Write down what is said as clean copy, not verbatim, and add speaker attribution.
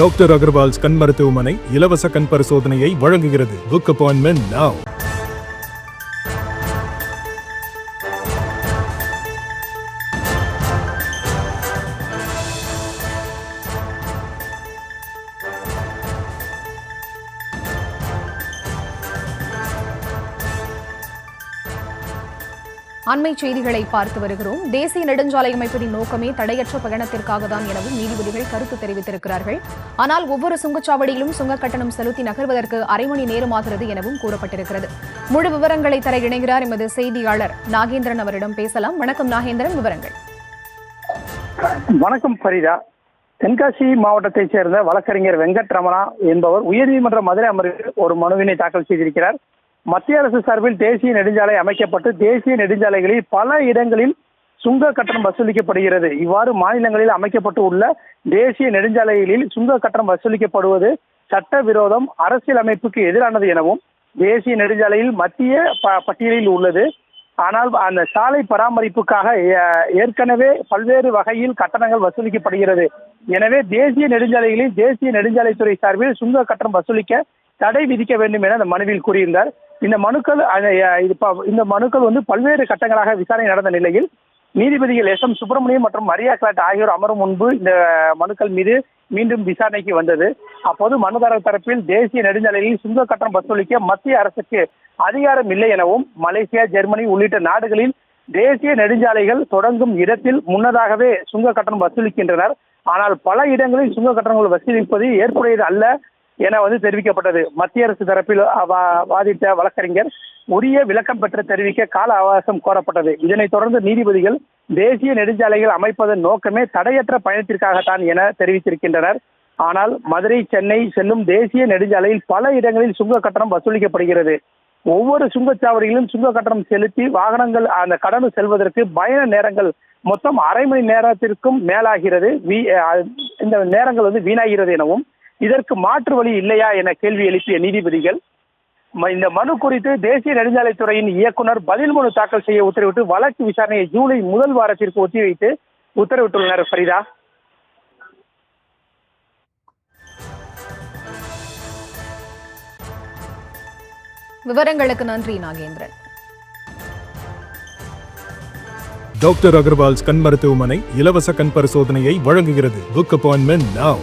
Speaker 1: Doctor Agarwal's கண் மருத்துவமனை இலவச கண் பரிசோதனையை வழங்குகிறது. Book appointment now.
Speaker 2: அண்மை செய்திகளை பார்த்து வருகிறோம். தேசிய நெடுஞ்சாலை அமைப்பதின் நோக்கமே தடையற்ற பயணத்திற்காக தான் எனவும் நீதிபதிகள் கருத்து தெரிவித்திருக்கிறார்கள். ஆனால் ஒவ்வொரு சுங்கச்சாவடியிலும் சுங்க கட்டணம் செலுத்தி நகர்வதற்கு அரை மணி நேரமாகிறது எனவும் கூறப்பட்டிருக்கிறது. முழு விவரங்களை தர இணைகிறார் எமது செய்தியாளர் நாகேந்திரன். அவரிடம் பேசலாம். வணக்கம் நாகேந்திரன், விவரங்கள்.
Speaker 3: வணக்கம் ஃபரிதா. தென்காசி மாவட்டத்தைச் சேர்ந்த வழக்கறிஞர் வெங்கட்ரமணா என்பவர் உயர்நீதிமன்ற மதுரை அமர்வில் ஒரு மனுவினை தாக்கல் செய்திருக்கிறார். மத்திய அரசு சார்பில் தேசிய நெடுஞ்சாலை அமைக்கப்பட்டு தேசிய நெடுஞ்சாலைகளில் பல இடங்களில் சுங்க கட்டணம் வசூலிக்கப்படுகிறது. இவ்வாறு மாநிலங்களில் அமைக்கப்பட்டு உள்ள தேசிய நெடுஞ்சாலைகளில் சுங்க கட்டணம் வசூலிக்கப்படுவது சட்டவிரோதம், அரசியல் அமைப்புக்கு எதிரானது எனவும் தேசிய நெடுஞ்சாலையில் மத்திய பட்டியலில் உள்ளது. ஆனால் அந்த சாலை பராமரிப்புக்காக ஏற்கனவே பல்வேறு வகையில் கட்டணங்கள் வசூலிக்கப்படுகிறது. எனவே தேசிய நெடுஞ்சாலைகளில் தேசிய நெடுஞ்சாலைத்துறை சார்பில் சுங்க கட்டணம் வசூலிக்க தடை விதிக்க வேண்டும் என அந்த மனுவில் கூறியிருந்தார். இந்த மனுக்கள் பல்வேறு கட்டங்களாக விசாரணை நடந்த நிலையில் நீதிபதிகள் எஸ்.எம். சுப்பிரமணியம் மற்றும் மரியா கிளாட் ஆகியோர் அமரும் முன்பு இந்த மனுக்கள் மீது மீண்டும் விசாரணைக்கு வந்தது. அப்போது மனுதாரர் தரப்பில் தேசிய நெடுஞ்சாலைகளில் சுங்க கட்டணம் வசூலிக்க மத்திய அரசுக்கு அதிகாரம் இல்லை எனவும் மலேசியா, ஜெர்மனி உள்ளிட்ட நாடுகளில் தேசிய நெடுஞ்சாலைகள் தொடங்கும் இடத்தில் முன்னதாகவே சுங்க கட்டணம் வசூலிக்கின்றனர். ஆனால் பல இடங்களில் சுங்க கட்டணங்கள் வசூலிப்பது ஏற்புடையது அல்ல என தெரிவிக்கப்பட்டது. மத்திய அரசு தரப்பில் வாதிட்ட வழக்கறிஞர் உரிய விளக்கம் பெற்று தெரிவிக்க கால அவகாசம் கோரப்பட்டது. இதனைத் தொடர்ந்து நீதிபதிகள் தேசிய நெடுஞ்சாலைகள் அமைப்பதன் நோக்கமே தடையற்ற பயணத்திற்காகத்தான் என தெரிவித்திருக்கின்றனர். ஆனால் மதுரை, சென்னை செல்லும் தேசிய நெடுஞ்சாலையில் பல இடங்களில் சுங்க கட்டணம் வசூலிக்கப்படுகிறது. ஒவ்வொரு சுங்கச்சாவடியிலும் சுங்க கட்டணம் செலுத்தி வாகனங்கள் அந்த கடந்து செல்வதற்கு பயண நேரங்கள் மொத்தம் அரை மணி நேரத்திற்கும் மேலாகிறது. இந்த நேரங்கள் வீணாகிறது எனவும் இதற்கு மாற்று வழி இல்லையா என கேள்வி எழுப்பிய நீதிபதிகள் இந்த மனு குறித்து தேசிய நெடுஞ்சாலைத்துறையின் இயக்குனர் பதில் மனு தாக்கல் செய்ய உத்தரவிட்டு வழக்கு விசாரணையை ஜூலை முதல் வாரத்திற்கு ஒத்திவைத்து உத்தரவிட்டுள்ளனர். ஃபரிதா,
Speaker 2: விவரங்களுக்கு நன்றி நாகேந்திரன்.
Speaker 1: டாக்டர் அகர்வால்ஸ் கண் மருத்துவமனை இலவச கண் பரிசோதனையை வழங்குகிறது. Book appointment now.